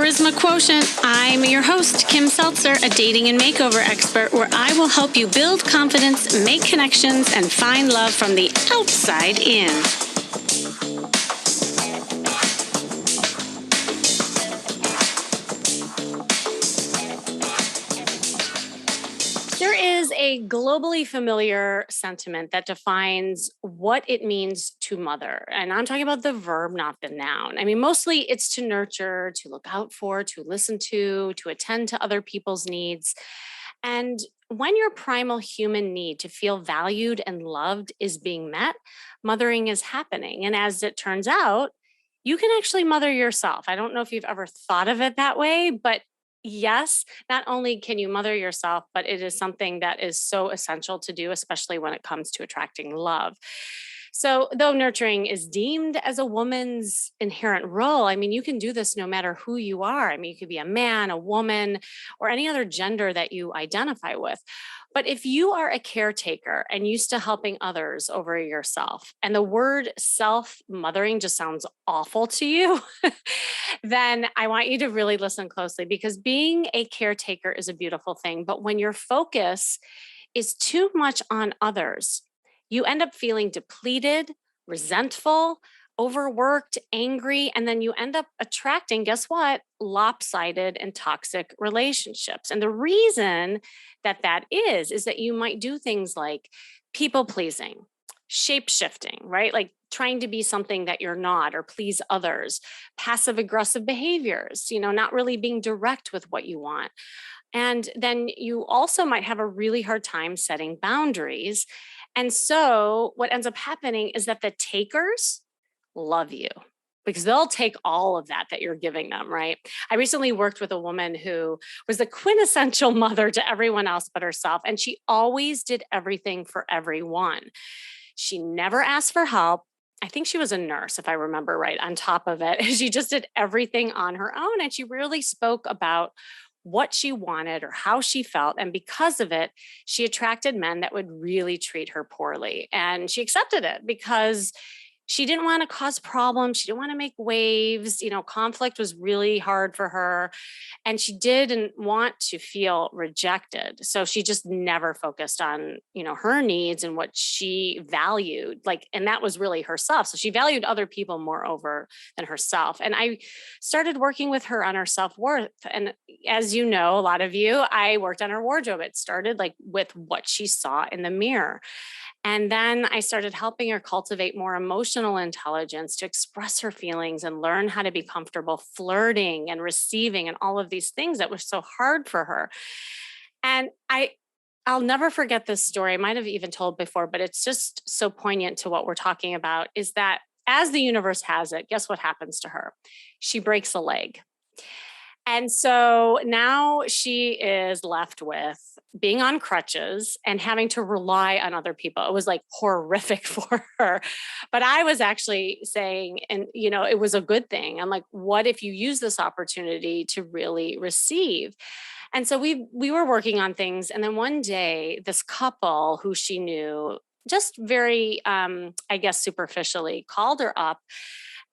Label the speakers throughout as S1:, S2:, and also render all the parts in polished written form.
S1: Charisma Quotient. I'm your host, Kim Seltzer, a dating and makeover expert, where I will help you build confidence, make connections, and find love from the outside in. There is a globally familiar sentiment that defines what it means to mother. And I'm talking about the verb, not the noun. I mean, mostly it's to nurture, to look out for, to listen to attend to other people's needs. And when your primal human need to feel valued and loved is being met, mothering is happening. And as it turns out, you can actually mother yourself. I don't know if you've ever thought of it that way, but yes, not only can you mother yourself, but it is something that is so essential to do, especially when it comes to attracting love. So, though nurturing is deemed as a woman's inherent role, I mean, you can do this no matter who you are. I mean, you could be a man, a woman, or any other gender that you identify with. But if you are a caretaker and used to helping others over yourself, and the word self mothering just sounds awful to you, then I want you to really listen closely, because being a caretaker is a beautiful thing. But when your focus is too much on others, you end up feeling depleted, resentful, overworked, angry, and then you end up attracting, guess what? Lopsided and toxic relationships. And the reason that is that you might do things like people pleasing, shape shifting, right? Like trying to be something that you're not or please others, passive aggressive behaviors, not really being direct with what you want. And then you also might have a really hard time setting boundaries. And so what ends up happening is that the takers love you because they'll take all of that you're giving them, right? I recently worked with a woman who was the quintessential mother to everyone else but herself, and she always did everything for everyone. She never asked for help. I think she was a nurse, if I remember right, on top of it. She just did everything on her own, and she really spoke about what she wanted or how she felt. And because of it, she attracted men that would really treat her poorly. And she accepted it because she didn't want to cause problems. She didn't want to make waves. Conflict was really hard for her. And she didn't want to feel rejected. So she just never focused on, her needs and what she valued. And that was really herself. So she valued other people more over than herself. And I started working with her on her self-worth. And as you know, a lot of you, I worked on her wardrobe. It started with what she saw in the mirror. And then I started helping her cultivate more emotional intelligence to express her feelings and learn how to be comfortable flirting and receiving and all of these things that were so hard for her. And I'll never forget this story. I might have even told before, but it's just so poignant to what we're talking about, is that as the universe has it, guess what happens to her? She breaks a leg. And so now she is left with being on crutches and having to rely on other people. It was horrific for her. But I was actually saying, and it was a good thing. I'm like, what if you use this opportunity to really receive? And so we were working on things. And then one day, this couple who she knew just very, I guess, superficially called her up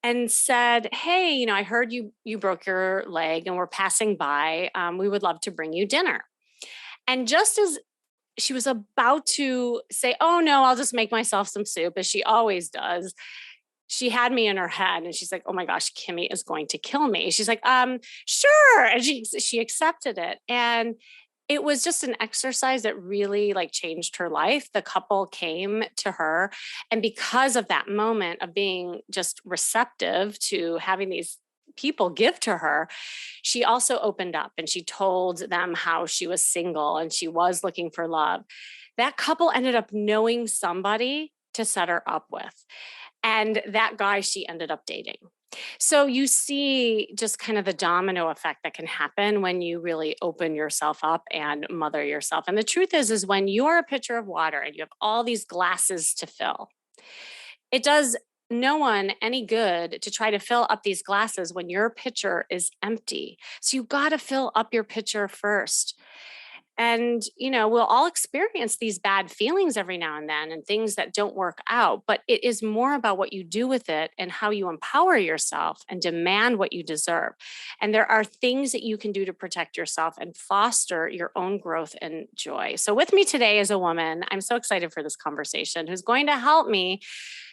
S1: and said, hey, I heard you broke your leg and we're passing by. We would love to bring you dinner. And just as she was about to say, oh no, I'll just make myself some soup, as she always does, she had me in her head and she's like, oh my gosh, Kimmy is going to kill me. She's like, sure. And she accepted it. And it was just an exercise that really changed her life. The couple came to her. And because of that moment of being just receptive to having these people give to her, she also opened up and she told them how she was single and she was looking for love. That couple ended up knowing somebody to set her up with. And that guy she ended up dating. So you see just kind of the domino effect that can happen when you really open yourself up and mother yourself. And the truth is when you are a pitcher of water and you have all these glasses to fill, it does no one any good to try to fill up these glasses when your pitcher is empty. So you got to fill up your pitcher first. And, we'll all experience these bad feelings every now and then and things that don't work out, but it is more about what you do with it and how you empower yourself and demand what you deserve. And there are things that you can do to protect yourself and foster your own growth and joy. So, with me today is a woman, I'm so excited for this conversation, who's going to help me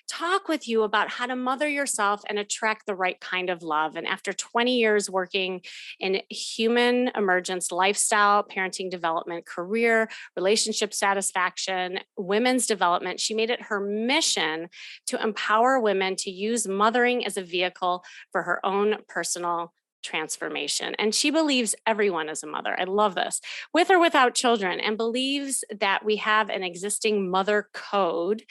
S1: talk with you about how to mother yourself and attract the right kind of love. And after 20 years working in human emergence, lifestyle, parenting development, career, relationship satisfaction, women's development, she made it her mission to empower women to use mothering as a vehicle for her own personal transformation. And she believes everyone is a mother. I love this, with or without children, and believes that we have an existing mother code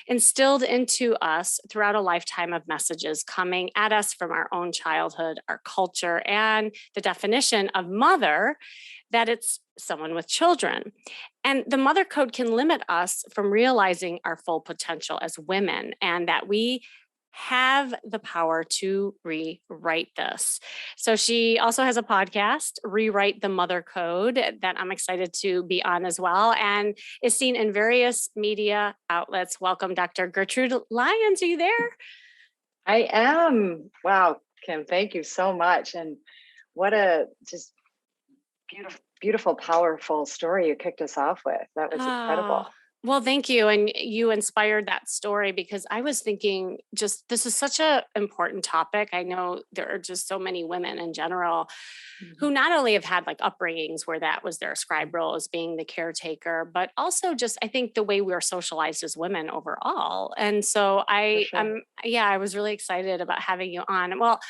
S1: instilled into us throughout a lifetime of messages coming at us from our own childhood, our culture, and the definition of mother, that it's someone with children. And the mother code can limit us from realizing our full potential as women, and that we have the power to rewrite this. So she also has a podcast, Rewrite the Mother Code, that I'm excited to be on as well, and is seen in various media outlets. Welcome, Dr. Gertrude Lyons. Are you there?
S2: I am. Wow, Kim, thank you so much. And what a just beautiful, powerful story you kicked us off with. That was incredible.
S1: Well, thank you. And you inspired that story, because I was thinking, just this is such an important topic. I know there are just so many women in general who not only have had like upbringings where that was their ascribed role as being the caretaker, but also just, I think, the way we are socialized as women overall. And so I was really excited about having you on. Well,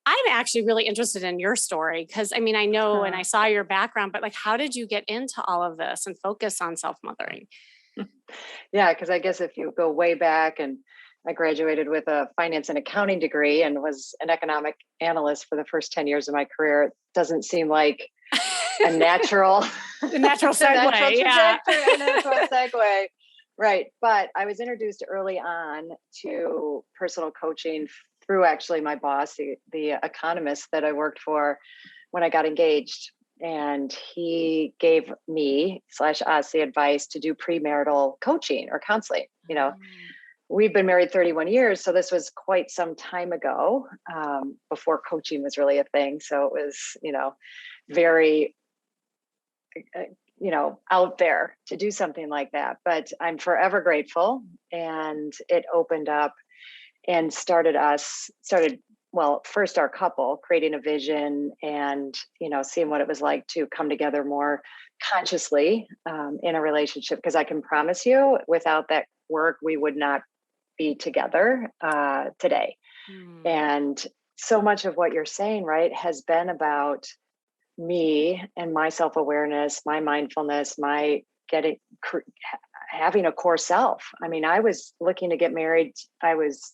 S1: I'm actually really interested in your story, because I mean, I know and I saw your background, but like, how did you get into all of this and focus on self-mothering?
S2: Yeah, because I guess if you go way back, and I graduated with a finance and accounting degree and was an economic analyst for the first 10 years of my career, it doesn't seem like a natural,
S1: The natural segue.
S2: a natural segue. Right. But I was introduced early on to personal coaching through actually my boss, the economist that I worked for when I got engaged. And he gave me / us the advice to do premarital coaching or counseling. We've been married 31 years. So this was quite some time ago, before coaching was really a thing. So it was, very, out there to do something like that. But I'm forever grateful. And it opened up and well, first our couple creating a vision and, seeing what it was like to come together more consciously in a relationship. Because I can promise you, without that work, we would not be together today. And so much of what you're saying, right, has been about me and my self-awareness, my mindfulness, my having a core self. I mean, I was looking to get married. I was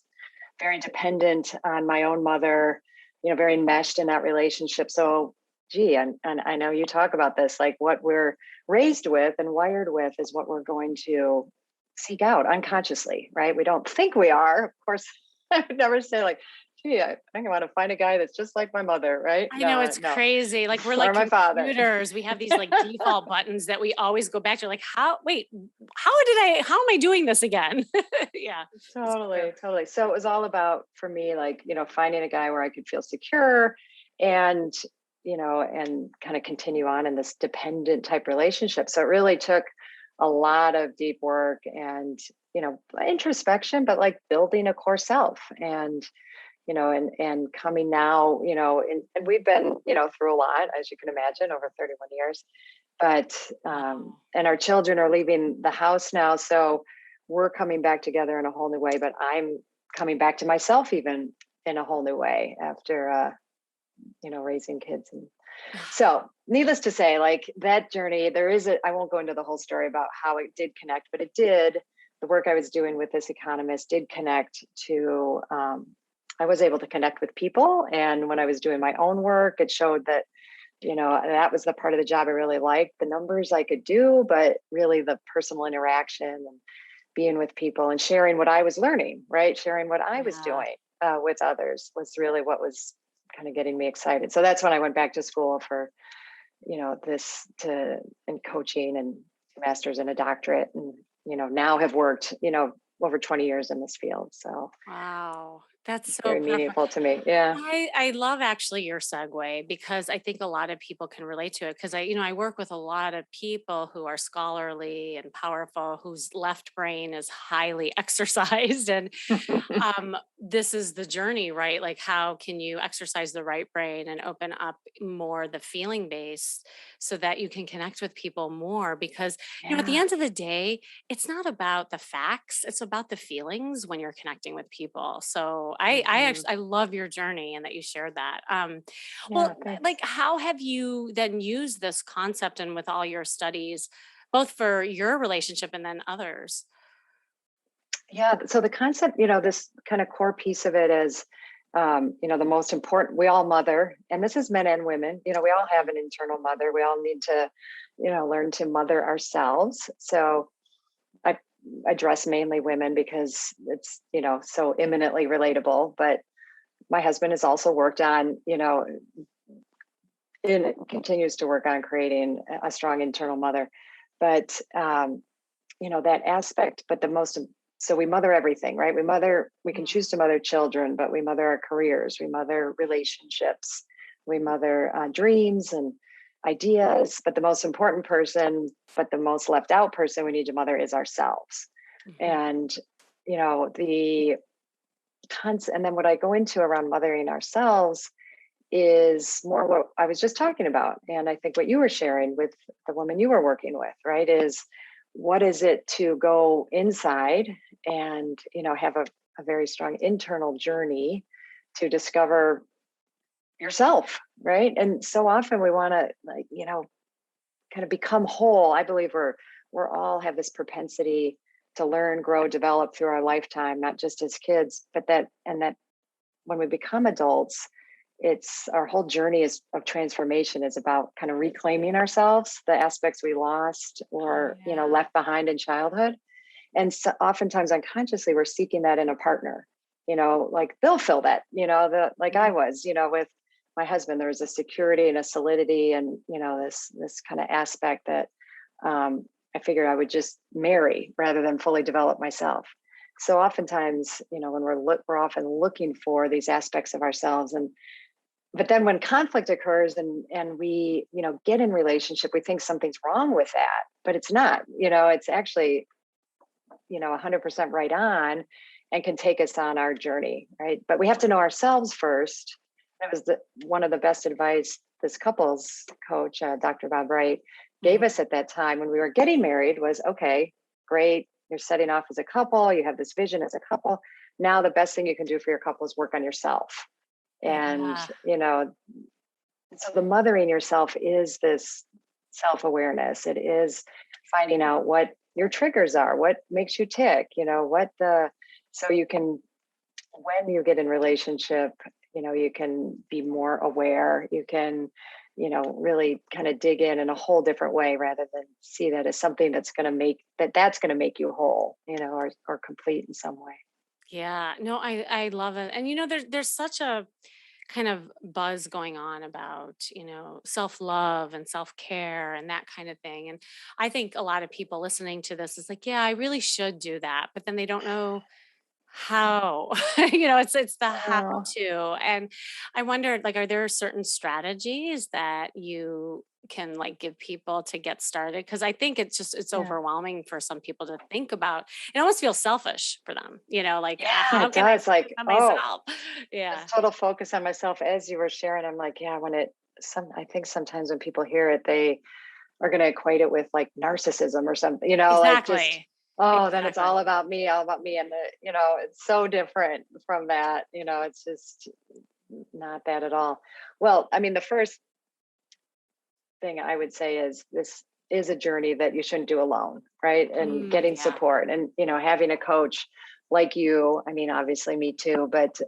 S2: very dependent on my own mother, very enmeshed in that relationship. So, and I know you talk about this, like what we're raised with and wired with is what we're going to seek out unconsciously, right? We don't think we are. Of course, I would never say like, I think I want to find a guy that's just like my mother, right?
S1: I know, it's crazy. Like we're like
S2: my
S1: computers. We have these like default buttons that we always go back to. Like, how am I doing this again? Yeah.
S2: Totally. So it was all about, for me, like, finding a guy where I could feel secure and, and kind of continue on in this dependent type relationship. So it really took a lot of deep work and, introspection, but like building a core self and, and coming now, and we've been, through a lot, as you can imagine, over 31 years, but, and our children are leaving the house now. So we're coming back together in a whole new way, but I'm coming back to myself even in a whole new way after, raising kids. And so needless to say, like that journey, I won't go into the whole story about how it did connect, but it did. The work I was doing with this economist did connect to, I was able to connect with people. And when I was doing my own work, it showed that, that was the part of the job I really liked. The numbers I could do, but really the personal interaction and being with people and sharing what I was learning, right? Sharing what I was doing with others was really what was kind of getting me excited. So that's when I went back to school for this to in coaching and master's and a doctorate, and now have worked over 20 years in this field. So
S1: Wow. That's
S2: it's
S1: so
S2: very
S1: perfect.
S2: meaningful to me. Yeah.
S1: I love actually your segue because I think a lot of people can relate to it because I work with a lot of people who are scholarly and powerful whose left brain is highly exercised and this is the journey, right? Like how can you exercise the right brain and open up more the feeling base so that you can connect with people more because at the
S2: Yeah.
S1: end of the day, it's not about the facts, it's about the feelings when you're connecting with people. So I
S2: Mhm.
S1: actually I love your journey and that you shared that.
S2: Yeah.
S1: Well,
S2: Thanks.
S1: like how have you then used this concept and with all your studies both for your relationship and then others?
S2: Yeah. So the concept, this kind of core piece of it is, the most important, we all mother, and this is men and women, we all have an internal mother. We all need to, learn to mother ourselves. So I address mainly women because it's, so imminently relatable. But my husband has also worked on, and continues to work on creating a strong internal mother. But that aspect, but so we mother everything, right? We can choose to mother children, but we mother our careers, we mother relationships, we mother dreams and ideas. But the most important person, but the most left out person we need to mother is ourselves.
S1: Mhm.
S2: And the tons, and then what I go into around mothering ourselves is more what I was just talking about. And I think what you were sharing with the woman you were working with, right, is what is it to go inside and, have a very strong internal journey to discover yourself, right? And so often we want to kind of become whole. I believe we're all have this propensity to learn, grow, develop through our lifetime, not just as kids, but that when we become adults, it's our whole journey of transformation is about kind of reclaiming ourselves, the aspects we lost
S1: Oh
S2: or
S1: yeah.
S2: left behind in childhood. And so oftentimes unconsciously we're seeking that in a partner, like they'll fill that, like I
S1: Mhm.
S2: was, with my husband. There was a security and a solidity and this kind of aspect that I figured I would just marry rather than fully develop myself. So oftentimes, when we're often looking for these aspects of ourselves, and but then when conflict occurs and we get in relationship, we think something's wrong with that, but it's not. It's actually 100% right on, and can take us on our journey, right? But we have to know ourselves first. That was one of the best advice this couples coach, Dr. Bob Wright, gave
S1: Mhm.
S2: us at that time when we were getting married was, okay, great, you're setting off as a couple, you have this vision as a couple. Now the best thing you can do for your couple is work on yourself. And
S1: Yeah.
S2: so the mothering yourself is this self-awareness. It is finding out what your triggers are, what makes you tick, so you can, when you get in relationship, you can be more aware. You can, really kind of dig in a whole different way rather than see that as something that's going to make you whole, or complete in some way.
S1: Yeah. No, I love it. And there's such a kind of buzz going on about, self-love and self-care and that kind of thing. And I think a lot of people listening to this is like, yeah, I really should do that, but then they don't know how. It's the how
S2: Oh,
S1: to. And I wondered, like, are there certain strategies that you can like give people to get started? Because I think it's
S2: yeah.
S1: overwhelming for some people to think about. It almost feels selfish for them, like
S2: Yeah,
S1: how
S2: it
S1: can I
S2: does.
S1: focus
S2: Like,
S1: on
S2: oh,
S1: myself?
S2: this
S1: Yeah.
S2: total focus on myself as you were sharing. I'm like, yeah, I think sometimes when people hear it, they are going to equate it with like narcissism or something, like just,
S1: Exactly.
S2: oh, then it's
S1: Exactly.
S2: all about me. And it's so different from that, it's just not that at all. Well, I mean, the first thing I would say is this is a journey that you shouldn't do alone, right? And getting
S1: Yeah.
S2: support and, having a coach like you, I mean, obviously me too, but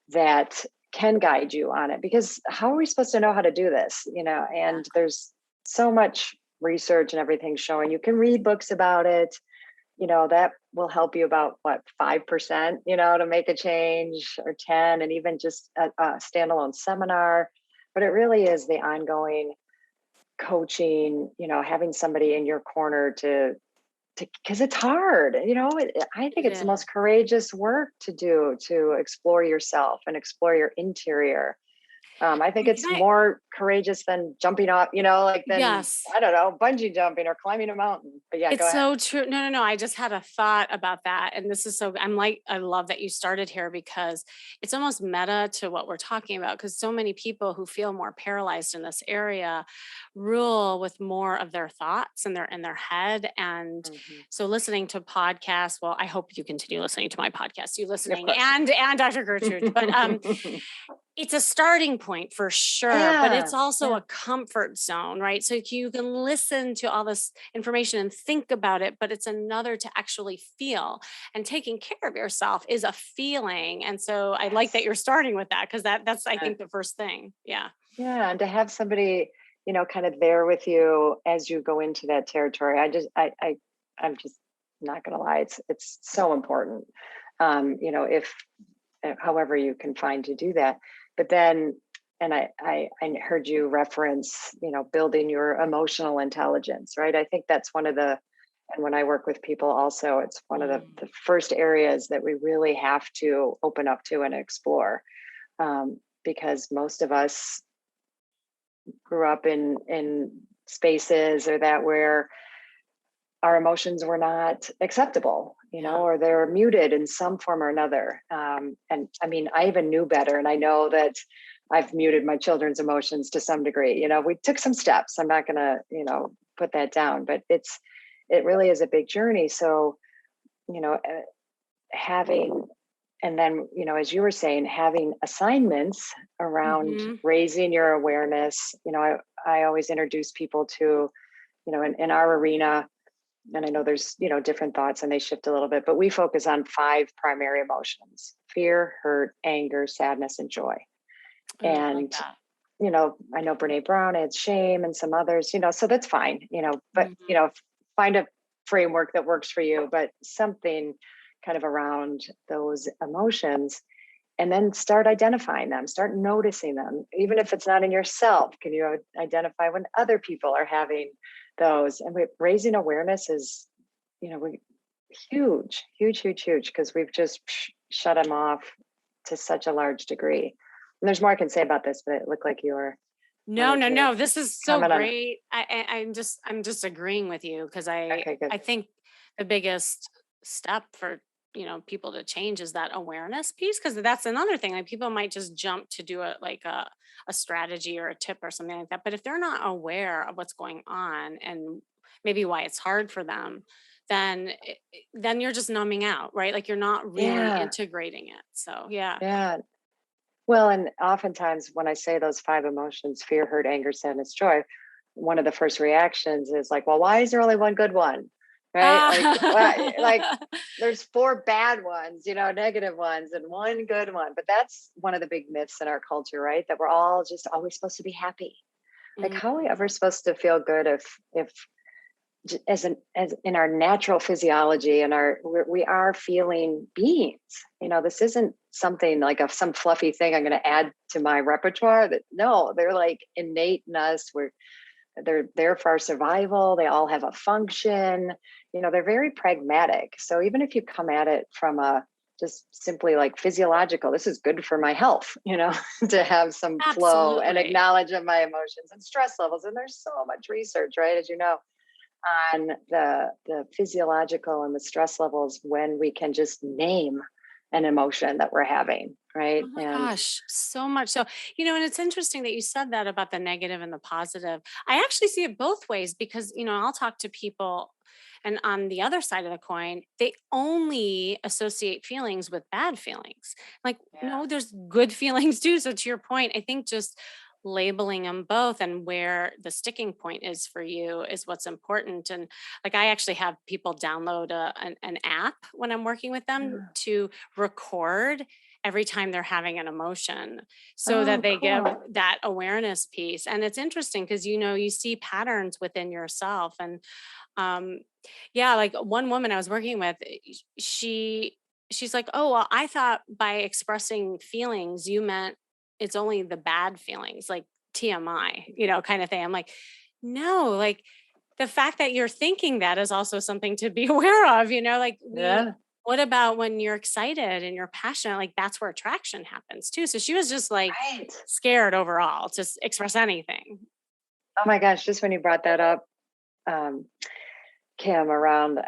S2: that can guide you on it, because how are we supposed to know how to do this, and there's so much research and everything showing. You can read books about it, that will help you about what 5%, to make a change, or 10, and even just a standalone seminar. But it really is the ongoing coaching, having somebody in your corner to because it's hard, I think
S1: It
S2: it's the
S1: is.
S2: most courageous work to do, to explore yourself and explore your interior. I think
S1: And
S2: it's more courageous than jumping off, like than,
S1: yes.
S2: I don't know, bungee jumping or climbing a mountain. But yeah, go
S1: It's
S2: ahead.
S1: so true. No, no, no. I just had a thought about that. And this is so, I'm like, I love that you started here because it's almost meta to what we're talking about. Because so many people who feel more paralyzed in this area rule with more of their thoughts and they're in their head. And
S2: Mhm.
S1: so listening to podcasts, well, I hope you continue listening to my podcast, you
S2: Of
S1: listening
S2: course.
S1: and Dr. Gertrude. But it's a starting point for sure, but
S2: Yeah.
S1: it's also
S2: Yeah.
S1: a comfort zone, right? So you can listen to all this information and think about it, but it's another to actually feel. And taking care of yourself is a feeling. And so I like that
S2: Yes.
S1: you're starting with that because that's I
S2: Uh,
S1: think the first thing. Yeah.
S2: yeah. And to have somebody, kind of there with you as you go into that territory. I'm just not gonna lie. It's so important. If however you can find to do that. But then, and I heard you reference, building your emotional intelligence, right? I think that's one of the, and when I work with people also, it's one of
S1: Mm,
S2: the first areas that we really have to open up to and explore. Because most of us grew up in spaces or that where our emotions were not acceptable,
S1: yeah.
S2: or they're muted in some form or another. And I mean, I even knew better. And I know that I've muted my children's emotions to some degree. We took some steps. I'm not going to, put that down, but it really is a big journey. So, having, and then, as you were saying, having assignments around
S1: Hmm.
S2: raising your awareness. I always introduce people to, in our arena, and I know there's, different thoughts and they shift a little bit, but we focus on five primary emotions: fear, hurt, anger, sadness, and joy.
S1: Oh, I like
S2: And,
S1: that.
S2: I know Brene Brown adds shame and some others, so that's fine, but,
S1: Mhm.
S2: find a framework that works for you, but something kind of around those emotions. And then start identifying them, start noticing them, even if it's not in yourself. Can you identify when other people are having those? And raising awareness is, we huge, huge, huge, huge, because we've just shut them off to such a large degree. And there's more I can say about this, but it looked like you were
S1: No,
S2: wanted
S1: no,
S2: to
S1: no. This is so
S2: comment on it.
S1: great. I'm just agreeing with you because
S2: Okay, good.
S1: I think the biggest step for people to change is that awareness piece because that's another thing. Like people might just jump to do it like a strategy or a tip or something like that. But if they're not aware of what's going on and maybe why it's hard for them, then you're just numbing out, right? Like you're not really
S2: Yeah,
S1: integrating it. So yeah.
S2: yeah. Well, and oftentimes when I say those five emotions, fear, hurt, anger, sadness, joy, one of the first reactions is like, well, why is there only one good one? Right? Like
S1: Ah.
S2: there's four bad ones, negative ones and one good one. But that's one of the big myths in our culture, right? That we're all just always supposed to be happy. Like how are we ever supposed to feel good if as in our natural physiology and we are feeling beings. This isn't something like some fluffy thing I'm going to add to my repertoire. That no, they're like innate in us. They're there for our survival. They all have a function. They're very pragmatic. So even if you come at it from a just simply like physiological, this is good for my health, to have some flow and
S1: Absolutely.
S2: acknowledge of my emotions and stress levels. And there's so much research, right, as you know, on the physiological and the stress levels when we can just name an emotion that we're having, right?
S1: Oh my
S2: And
S1: gosh, so much so. And it's interesting that you said that about the negative and the positive. I actually see it both ways because, I'll talk to people and on the other side of the coin, they only associate feelings with bad feelings. Like,
S2: yeah,
S1: no, there's good feelings too. So to your point, I think just labeling them both and where the sticking point is for you is what's important. And like I actually have people download an app when I'm working with them
S2: yeah.
S1: to record every time they're having an emotion so that
S2: Oh,
S1: they get
S2: cool.
S1: that awareness piece. And it's interesting because you see patterns within yourself. And um yeah, like one woman I was working with, she's like, "Oh, well, I thought by expressing feelings you meant it's only the bad feelings, like TMI, kind of thing." I'm like, No, like the fact that you're thinking that is also something to be aware of, like
S2: Yeah.
S1: what about when you're excited and you're passionate? Like that's where attraction happens too. So she was just like
S2: Right.
S1: scared overall to express anything.
S2: Oh my gosh, just when you brought that up, um, Kim, around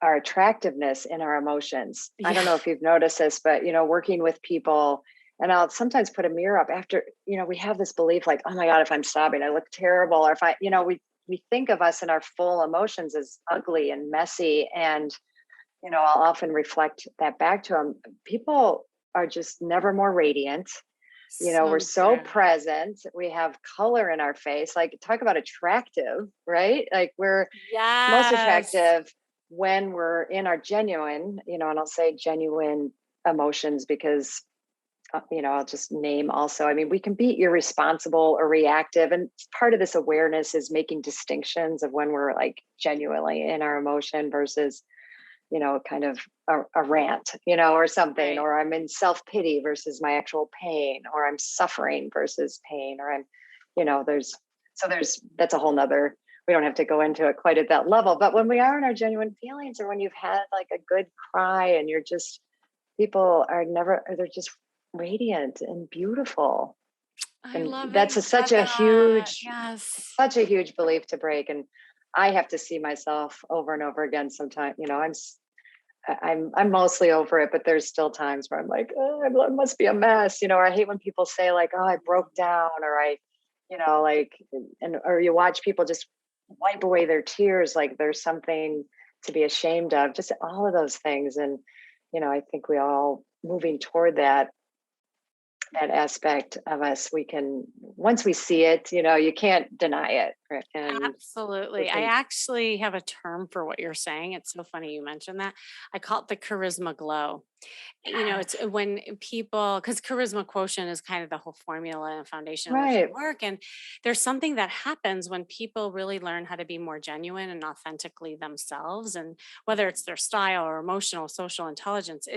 S2: our attractiveness and our emotions. I
S1: Yeah.
S2: don't know if you've noticed this, but working with people, and I'll sometimes put a mirror up after, we have this belief like, oh my God, if I'm sobbing, I look terrible. Or if we think of us and our full emotions as ugly and messy. And, I'll often reflect that back to them. People are just never more radiant. We're
S1: So
S2: so
S1: true.
S2: present. We have color in our face. Like, talk about attractive, right? Like, we're most
S1: Yes.
S2: attractive when we're in our genuine, and I'll say genuine emotions because, I'll just name also. I mean, we can be irresponsible or reactive. And part of this awareness is making distinctions of when we're like genuinely in our emotion versus, kind of a rant, or something,
S1: Right.
S2: or I'm in self pity versus my actual pain, or I'm suffering versus pain, or I'm, that's a whole nother, we don't have to go into it quite at that level. But when we are in our genuine feelings, or when you've had like a good cry and you're just, people are never, they're just radiant and beautiful.
S1: I
S2: And
S1: love that
S2: that's
S1: you said that. Yes.
S2: such a huge belief to break. And I have to see myself over and over again sometimes, I'm mostly over it, but there's still times where I'm like, oh, I must be a mess, or I hate when people say like, oh, I broke down, or I, like, and or you watch people just wipe away their tears like there's something to be ashamed of, just all of those things. And, I think we all moving toward that aspect of us, we can, once we see it, you can't deny it, right? And we
S1: Absolutely. I
S2: can,
S1: actually have a term for what you're saying. It's so funny you mentioned that. I call it the charisma glow. It's
S2: yes,
S1: when people, because charisma quotient is kind of the whole formula and foundation in which I
S2: right.
S1: work. And there's something that happens when people really learn how to be more genuine and authentically themselves. And whether it's their style or emotional, social intelligence,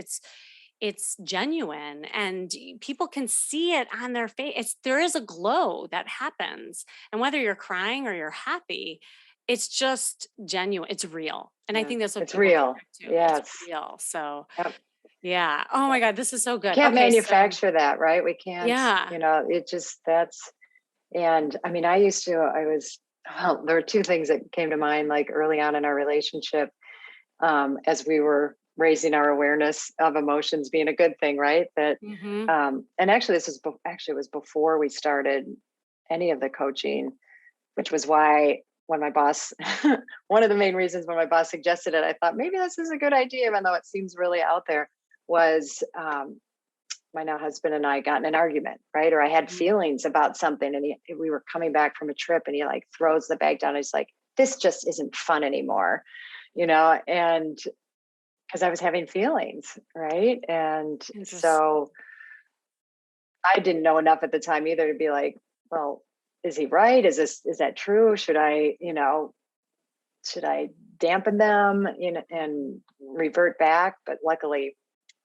S1: it's genuine and people can see it on their face. There is a glow that happens. And whether you're crying or you're happy, it's just genuine. It's real. And I
S2: Yeah,
S1: think that's what
S2: it's
S1: people
S2: real.
S1: attract to. It's
S2: Yes.
S1: real. So
S2: Yep.
S1: yeah. Oh my
S2: Yep.
S1: God, this is so
S2: We
S1: good.
S2: can't
S1: Okay, so
S2: manufacture that, right? We can't,
S1: yeah.
S2: it just, that's, and I mean, I was, well, there were two things that came to mind like early on in our relationship, as we were raising our awareness of emotions being a good thing, right? That,
S1: Mhm.
S2: and actually, actually, it was before we started any of the coaching, which was why when my boss, one of the main reasons when my boss suggested it, I thought maybe this is a good idea, even though it seems really out there, was my now husband and I got in an argument, right? Or I had
S1: Mhm.
S2: feelings about something, and we were coming back from a trip, and he like throws the bag down. And he's like, "This just isn't fun anymore," and because I was having feelings, right? And
S1: Interesting.
S2: so I didn't know enough at the time either to be like, well, is he right? Is that true? Should I dampen them, and revert back? But luckily,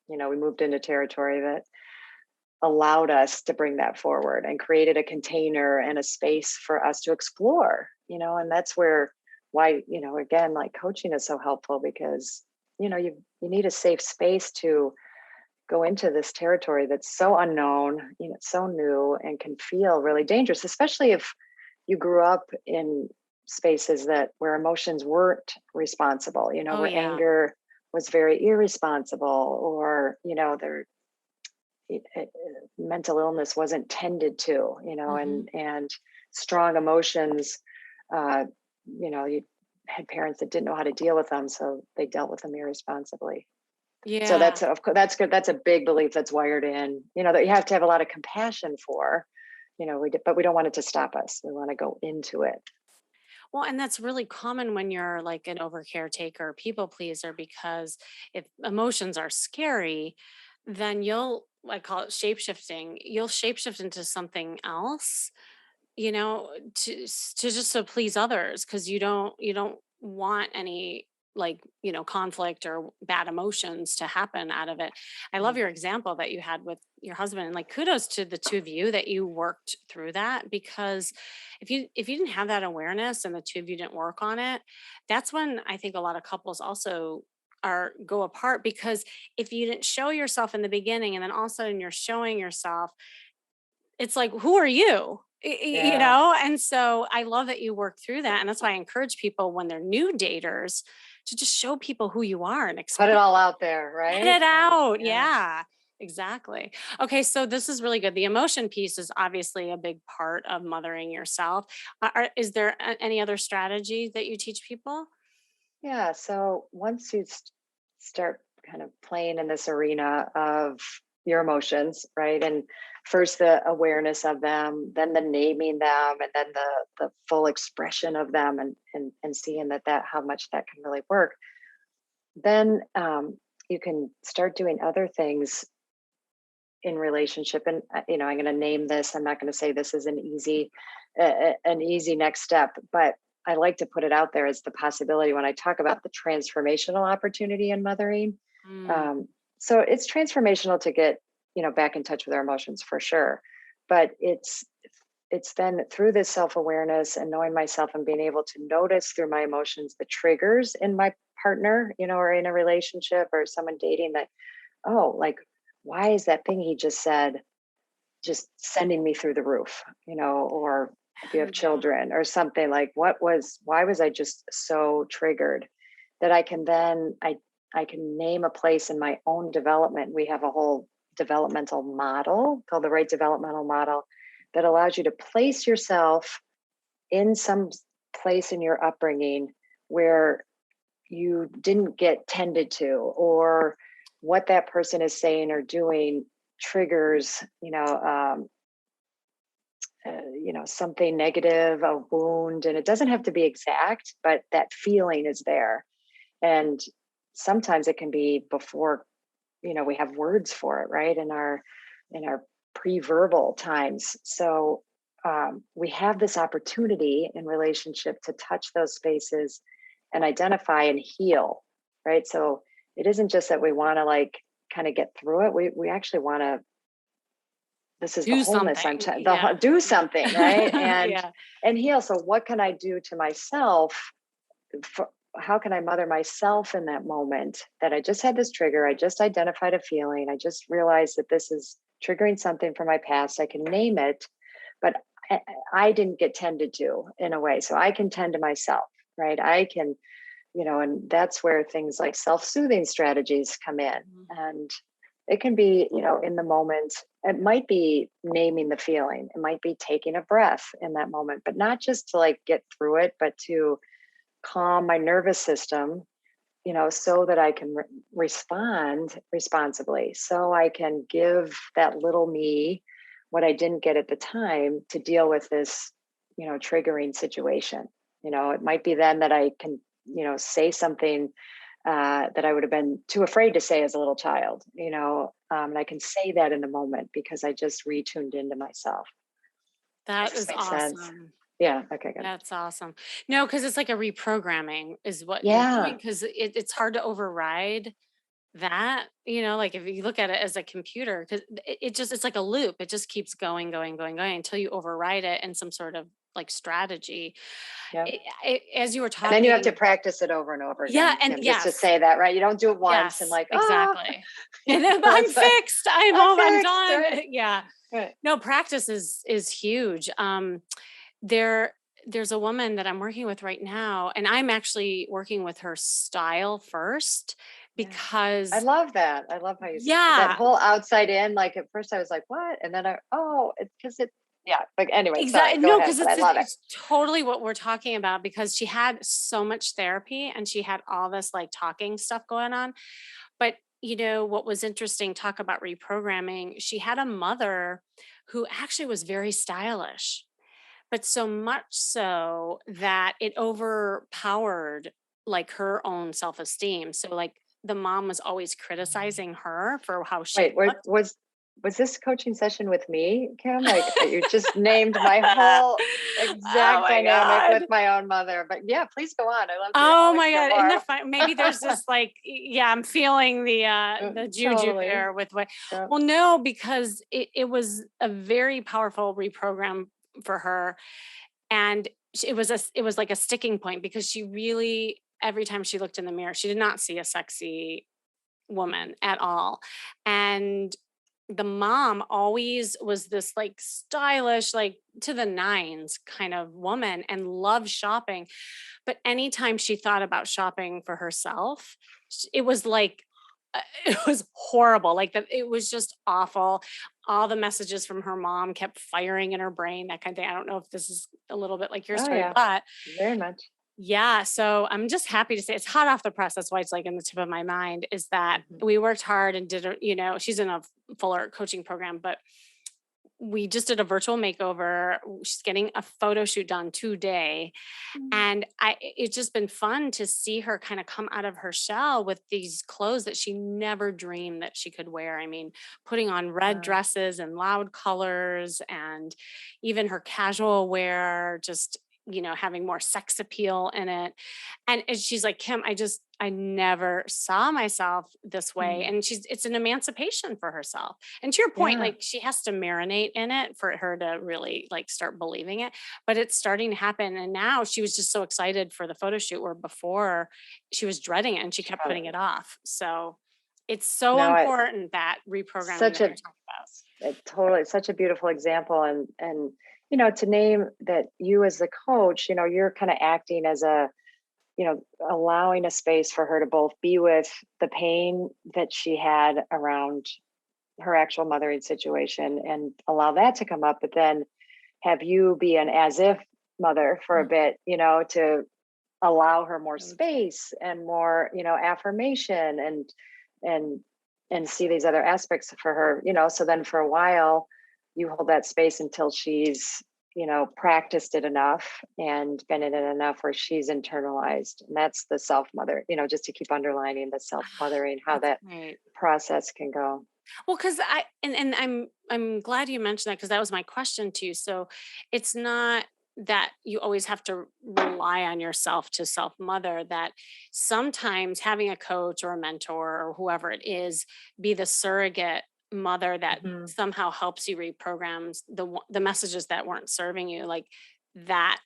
S2: we moved into territory that allowed us to bring that forward and created a container and a space for us to explore, and that's why, again, like coaching is so helpful because, you need a safe space to go into this territory that's so unknown, so new and can feel really dangerous, especially if you grew up in spaces that where emotions weren't responsible,
S1: Oh
S2: where
S1: yeah.
S2: anger was very irresponsible, or mental illness wasn't tended to,
S1: Mhm.
S2: and strong emotions, uh, you had parents that didn't know how to deal with them, so they dealt with them irresponsibly. So
S1: Yeah.
S2: that's, of course, that's good. That's a big belief that's wired in, that you have to have a lot of compassion for, but we don't want it to stop us. We want to go into it.
S1: Well, and that's really common when you're like an overcare taker, people pleaser, because if emotions are scary, then I call it shapeshifting. You'll shapeshift into something else, to just to please others because you don't want any. like, conflict or bad emotions to happen out of it. I love
S2: Mm.
S1: your example that you had with your husband, and like kudos to the two of you that you worked through that, because if you didn't have that awareness and the two of you didn't work on it, that's when I think a lot of couples also are go apart, because if you didn't show yourself in the beginning and then all of a sudden you're showing yourself, it's like, who are you?
S2: Yeah.
S1: And so I love that you work through that. And that's why I encourage people when they're new daters to just show people who you are and
S2: Put
S1: express,
S2: it all out there,
S1: get
S2: right?
S1: it out.
S2: Yeah.
S1: Yeah, exactly. Okay, so this is really good. The emotion piece is obviously a big part of mothering yourself. Is there any other strategy that you teach people?
S2: Yeah. So once you start kind of playing in this arena of your emotions, right? And first the awareness of them, then the naming them, and then the full expression of them, and seeing that how much that can really work. Then you can start doing other things in relationship. And I'm going to name this. I'm not going to say this is an easy next step, but I like to put it out there as the possibility when I talk about the transformational opportunity in mothering.
S1: Mm,
S2: um, so it's transformational to get back in touch with our emotions for sure, but it's then through this self-awareness and knowing myself and being able to notice through my emotions the triggers in my partner, or in a relationship or someone dating, that, oh, like, why is that thing he just said just sending me through the roof, or if you have
S1: yeah.
S2: children or something, like, why was I just so triggered? That I can name a place in my own development. We have a whole developmental model called the right developmental model that allows you to place yourself in some place in your upbringing where you didn't get tended to, or what that person is saying or doing triggers, something negative, a wound. And it doesn't have to be exact, but that feeling is there. And sometimes it can be before, we have words for it, right? In our pre-verbal times. So we have this opportunity in relationship to touch those spaces and identify and heal, right? So it isn't just that we want to, like, kind of get through it. We actually want to, this is the
S1: Do
S2: wholeness,
S1: something. Yeah.
S2: do something, right?
S1: Yeah.
S2: And heal. So what can I do to myself? For, how can I mother myself in that moment that I just had this trigger? I just identified a feeling. I just realized that this is triggering something from my past. I can name it, but I, I didn't get tended to in a way. So I can tend to myself, right? I can, and that's where things like self-soothing strategies come in.
S1: Mhm.
S2: And it can be, in the moment. It might be naming the feeling. It might be taking a breath in that moment, but not just to, like, get through it, but to calm my nervous system, so that I can respond responsibly, so I can give that little me what I didn't get at the time to deal with this, triggering situation. It might be then that I can, say something that I would have been too afraid to say as a little child, and I can say that in the moment because I just retuned into myself. Does
S1: That
S2: this
S1: is
S2: make sense?
S1: awesome.
S2: Yeah. Okay, good.
S1: That's awesome. No, because it's like a reprogramming is what you're doing,
S2: Yeah.
S1: 'cause it's hard to override that, like, if you look at it as a computer, 'cause it just it's like a loop. It just keeps going, going, going, going until you override it in some sort of, like, strategy.
S2: Yeah.
S1: As you were
S2: And then you have to
S1: talking.
S2: practice it over and over
S1: Yeah,
S2: again,
S1: and
S2: just to
S1: yes.
S2: say that, right? You don't do it once and,
S1: Yes,
S2: like,
S1: exactly. And then I'm
S2: it's like,
S1: fixed. I'm
S2: I'm
S1: home. I'm
S2: fixed,
S1: done.
S2: right?
S1: Yeah.
S2: Right.
S1: No, practice is huge. There there's a woman that I'm working with right now, and I'm actually working with her style first
S2: Yeah. I
S1: because
S2: love that. I love how you that
S1: yeah,
S2: whole outside in, like, at first I was like, what? And then because yeah. Like, anyway, sorry,
S1: exactly.
S2: go
S1: No,
S2: ahead,
S1: because
S2: but I love it.
S1: it's totally what we're talking about, because she had so much therapy and she had all this like talking stuff going on. But what was interesting, talk about reprogramming, she had a mother who actually was very stylish, but so much so that it overpowered like her own self-esteem. So like the mom was always
S2: Mm.
S1: criticizing her for how she
S2: Wait,
S1: looked.
S2: was this coaching session with me, Kim? Like you just named my whole
S1: Oh
S2: exact
S1: my
S2: dynamic with
S1: God.
S2: my own mother. But yeah, please go on. I love to
S1: Oh
S2: always
S1: my
S2: hear
S1: God. Isn't that
S2: more.
S1: fun? Maybe there's this like, yeah, I'm feeling the juju
S2: Totally.
S1: there with what,
S2: Yeah.
S1: well, no, because it was a very powerful reprogram for her. And it was like a sticking point because she really, every time she looked in the mirror, she did not see a sexy woman at all. And the mom always was this like stylish, like to the nines kind of woman and loved shopping. But anytime she thought about shopping for herself, it was like, it was horrible. Like that, it was just awful. All the messages from her mom kept firing in her brain, that kind of thing. I don't know if this is a little bit like your
S2: Oh
S1: story,
S2: yeah,
S1: but
S2: very much.
S1: yeah, so I'm just happy to say it's hot off the press. That's why it's like in the tip of my mind is that
S2: Mhm.
S1: we worked hard and did, she's in a fuller coaching program, but we just did a virtual makeover. She's getting a photo shoot done today.
S2: Mm.
S1: And it's just been fun to see her kind of come out of her shell with these clothes that she never dreamed that she could wear. I mean, putting on red
S2: Wow.
S1: dresses and loud colors and even her casual wear, just, having more sex appeal in it. And she's like, Kim, I never saw myself this way.
S2: Mm.
S1: And it's an emancipation for herself. And to your point,
S2: Yeah.
S1: like she has to marinate in it for her to really like start believing it, but it's starting to happen. And now she was just so excited for the photo shoot where before she was dreading it and she kept putting
S2: Totally.
S1: it off. So it's so
S2: No,
S1: important, that reprogramming
S2: such
S1: that
S2: a
S1: you're talking about.
S2: totally such a beautiful example, and to name that you as the coach, you're kind of acting as a, allowing a space for her to both be with the pain that she had around her actual mothering situation and allow that to come up, but then have you be an as if mother for a
S1: Mm,
S2: bit, to allow her more
S1: so true.
S2: space and more, affirmation and and see these other aspects for her, so then for a while you hold that space until she's, practiced it enough and been in it enough where she's internalized. And that's the self mother, just to keep underlining the self mothering, how
S1: That's
S2: that
S1: great.
S2: process can go.
S1: Well, because and I'm glad you mentioned that because that was my question to you. So it's not that you always have to rely on yourself to self mother, that sometimes having a coach or a mentor or whoever it is be the surrogate mother that
S2: Mhm.
S1: somehow helps you reprogram the messages that weren't serving you, like that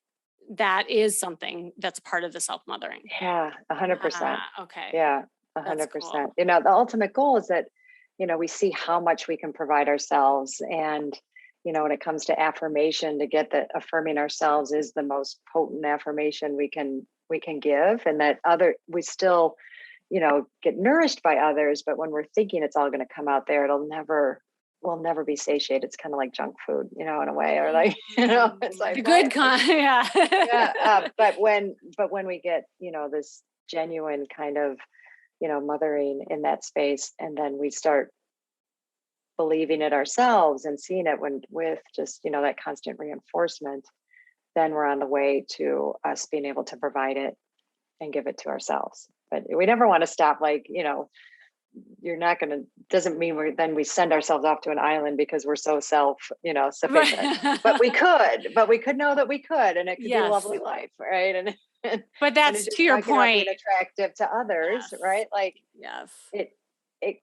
S1: that is something that's part of the self mothering.
S2: Yeah, 100%.
S1: Okay,
S2: Yeah,
S1: that's
S2: 100%.
S1: cool.
S2: The ultimate goal is that, we see how much we can provide ourselves. And, when it comes to affirmation, to get that affirming ourselves is the most potent affirmation we can give. And that we still, get nourished by others. But when we're thinking it's all going to come out there, we'll never be satiated. It's kind of like junk food, in a way, or like, it's
S1: The
S2: like,
S1: good
S2: what?
S1: kind, yeah.
S2: Yeah, but when we get, this genuine kind of, mothering in that space, and then we start believing it ourselves and seeing it when with just, that constant reinforcement, then we're on the way to us being able to provide it and give it to ourselves. But we never want to stop, like, you're not going to, doesn't mean we send ourselves off to an island because we're so sufficient. But
S1: Right.
S2: we could know that we could, and it could be a
S1: Yes,
S2: lovely life, right? And
S1: but
S2: and
S1: that's
S2: it's
S1: to
S2: just
S1: your
S2: talking about being
S1: point.
S2: attractive to others,
S1: Yes,
S2: right? Like
S1: yes.
S2: it it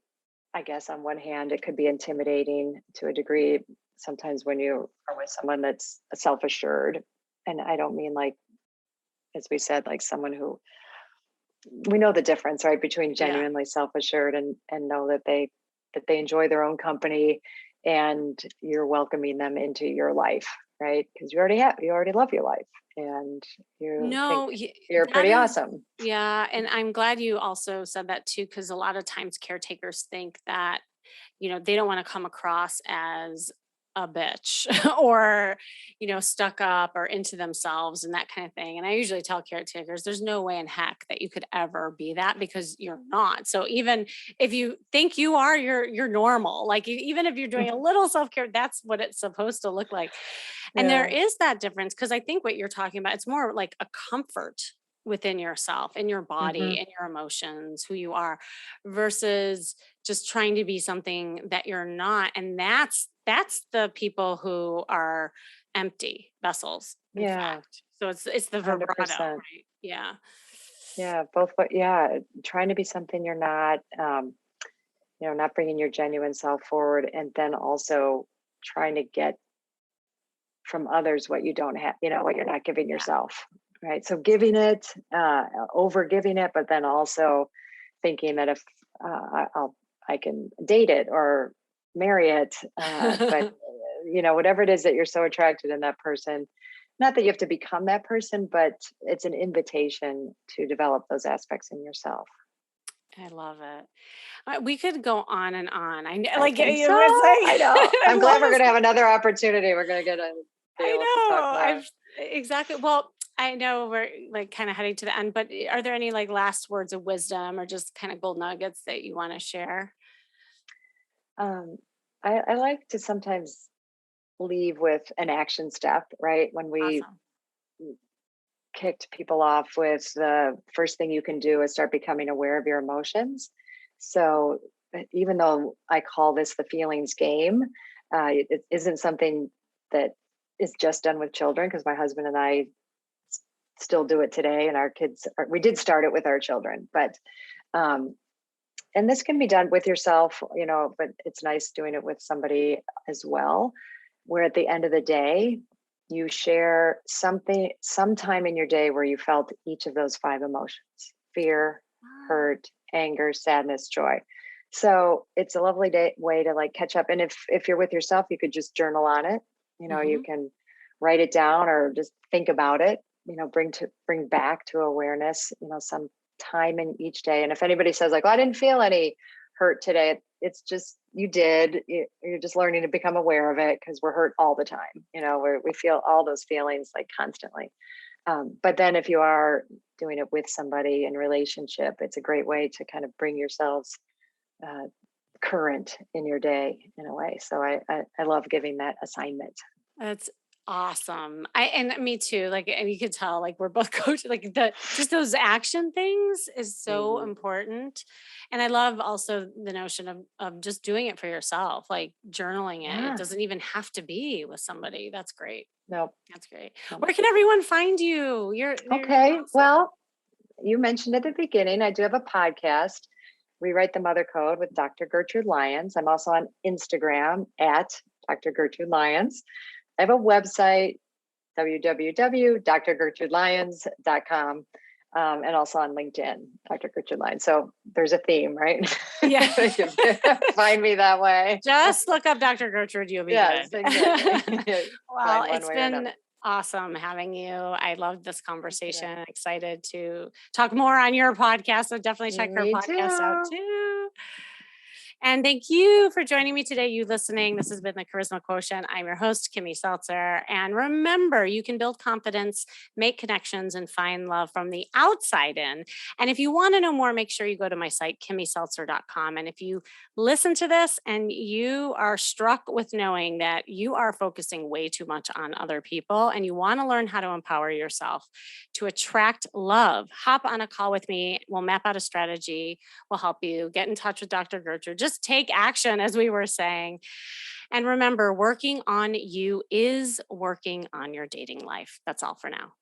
S2: I guess on one hand it could be intimidating to a degree sometimes when you are with someone that's self-assured. And I don't mean, like, as we said, like someone who, we know the difference, right, between
S1: Yeah.
S2: genuinely self-assured and know that they enjoy their own company, and you're welcoming them into your life, right? Because you already love your life, and you think
S1: No,
S2: you're
S1: that
S2: pretty
S1: is,
S2: awesome.
S1: yeah, and I'm glad you also said that too, because a lot of times caretakers think that, they don't want to come across as a bitch or, stuck up or into themselves and that kind of thing. And I usually tell caretakers, there's no way in heck that you could ever be that because you're not. So even if you think you are, you're normal. Like even if you're doing a little self-care, that's what it's supposed to look like. And there
S2: Yeah.
S1: is that difference because I think what you're talking about, it's more like a comfort. within yourself, in your
S2: Hmm.
S1: body, in your emotions, who you are, versus just trying to be something that you're not. And that's the people who are empty vessels, in
S2: Yeah,
S1: fact. So it's the vibrato,
S2: 100%.
S1: right? Yeah.
S2: Yeah, both, but yeah, trying to be something you're not, not bringing your genuine self forward, and then also trying to get from others what you don't have, what you're not giving
S1: Yeah.
S2: yourself, right? So giving it, over giving it, but then also thinking that if I can date it or marry it, but whatever it is that you're so attracted in that person, not that you have to become that person, but it's an invitation to develop those aspects in yourself.
S1: I love it. We could go on and on. I know,
S2: I
S1: like
S2: think so.
S1: it's
S2: I
S1: like
S2: know.
S1: I
S2: I'm glad
S1: love
S2: we're
S1: this.
S2: going to have another opportunity. We're going to be
S1: I
S2: able to talk
S1: know.
S2: more.
S1: I've exactly. Well, I know we're like kind of heading to the end, but are there any like last words of wisdom or just kind of gold nuggets that you want to share?
S2: Um, I like to sometimes leave with an action step, right? When we
S1: Awesome.
S2: kicked people off with the first thing you can do is start becoming aware of your emotions. So even though I call this the feelings game, it isn't something that is just done with children, because my husband and I still do it today, and our kids we did start it with our children, but um, and this can be done with yourself, but it's nice doing it with somebody as well, where at the end of the day you share something sometime in your day where you felt each of those five emotions: fear,
S1: Ah,
S2: hurt, anger, sadness, joy. So it's a lovely way to like catch up. And if you're with yourself, you could just journal on it. You
S1: mhm.
S2: can write it down or just think about it. Bring back to awareness, some time in each day. And if anybody says like, "Oh, I didn't feel any hurt today," it's just you did. You're just learning to become aware of it, because we're hurt all the time. We feel all those feelings like constantly. But then if you are doing it with somebody in relationship, it's a great way to kind of bring yourselves uh, current in your day in a way. So I love giving that assignment.
S1: That's awesome. I and me too. Like, and you could tell, like we're both coaches. Like the just those action things is so
S2: Hmm.
S1: important. And I love also the notion of just doing it for yourself, like journaling it. It
S2: Yeah.
S1: doesn't even have to be with somebody. That's great.
S2: No.
S1: That's great.
S2: No.
S1: Where can everyone find you? You're
S2: Okay.
S1: awesome.
S2: Well, you mentioned at the beginning, I do have a podcast, Rewrite the Mother Code with Dr. Gertrude Lyons. I'm also on Instagram at Dr. Gertrude Lyons. I have a website, www.drgertrudelyons.com, and also on LinkedIn, Dr. Gertrude Lyons. So there's a theme, right?
S1: Yeah.
S2: You can find me that way.
S1: Just look up Dr. Gertrude, you'll be
S2: Yes,
S1: good.
S2: exactly.
S1: Well,
S2: Find one
S1: it's
S2: way or
S1: been
S2: another.
S1: awesome having you. I loved this
S2: Yeah.
S1: conversation. Excited to talk more on your podcast. So definitely check her
S2: Me
S1: podcast out
S2: too.
S1: too. And thank you for joining me today, you listening. This has been the Charisma Quotient. I'm your host, Kimmy Seltzer. And remember, you can build confidence, make connections, and find love from the outside in. And if you want to know more, make sure you go to my site, kimmyseltzer.com. And if you listen to this and you are struck with knowing that you are focusing way too much on other people and you want to learn how to empower yourself to attract love, hop on a call with me. We'll map out a strategy, will help you get in touch with Dr. Gertrude. Just take action, as we were saying. And remember, working on you is working on your dating life. That's all for now.